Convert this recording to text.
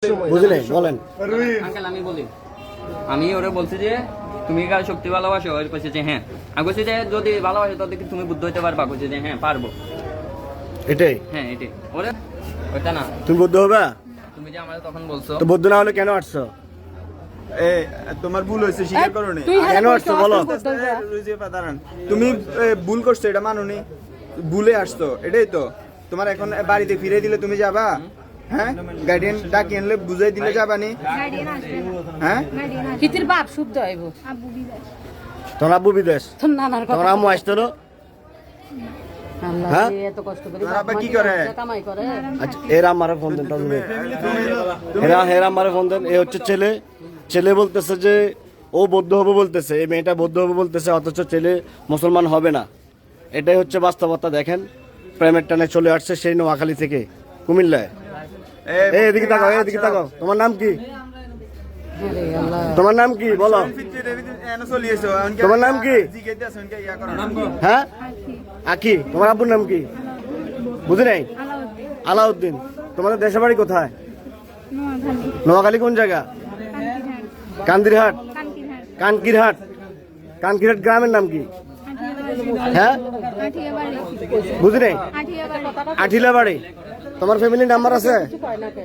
বুঝলেন বলেন আঙ্কেল আমি বলি আমি ওরে বলছি যে তুমি কার শক্তি ভালোবাসো ওর কইছে যে হ্যাঁ আমি কইছি যে যদি ভালোবাসো তাহলে কি তুমি বুদ্ধ হইতে পারবা কইছে যে হ্যাঁ পারবো এটাই হ্যাঁ এটাই ওরে ওটা না তুমি বৌদ্ধ হবে তুমি যে আমাকে তখন বলছো তো বৌদ্ধ না হলে কেন আসছো তোমার ভুল হয়েছে স্বীকার করো নি কেন আসছো বলো তুমি ভুল করছো এটা মানোনি ভুলে আসছো এটাই তো তোমার এখন বাড়িতে ফিরে দিলে তুমি যাবা হ্যাঁ গার্ডিয়ান ডাকি আনলে বুঝাই দিলে যাবা নি হ্যাঁ কিতির বাপ শুদ্ধ হইব তোমার আব্বু বিদেশ তোর নানার কথা তোমার আম্মু আসতো না আল্লাহ হ্যাঁ? এত কষ্ট করে তোমার আব্বা কি করে? কামাই করে আচ্ছা এরা আমারে ফোন দেন তাহলে এরা আমারে ফোন দেন এ হচ্ছে ছেলে ছেলে বলতেছে যে ও বৌদ্ধ হবে বলতেছে এই মেয়েটা বৌদ্ধ হবে বলতেছে অথচ ছেলে মুসলমান হবে না এটাই হচ্ছে বাস্তবতা দেখেন প্রেমের টানে চলে আসছে সেই নোয়াখালী থেকে কুমিল্লায় এই এদিকে তাকাও এদিকে তাকাও তোমার নাম কি আরে আল্লাহ তোমার নাম কি বলো তোমার নাম কি হ্যাঁ আকি তোমার আব্বুর নাম কি বুঝি নাই আলাউদ্দিন তোমাদের দেশের বাড়ি কোথায় নোয়াখালী কোন জায়গা কান্দিরহাট কানকিরহাট কানকিরহাট গ্রামের নাম কি হ্যাঁ বুঝি নাই আঠিলা বাড়ি তোমার ফ্যামিলি নাম্বার আছে কয় না কে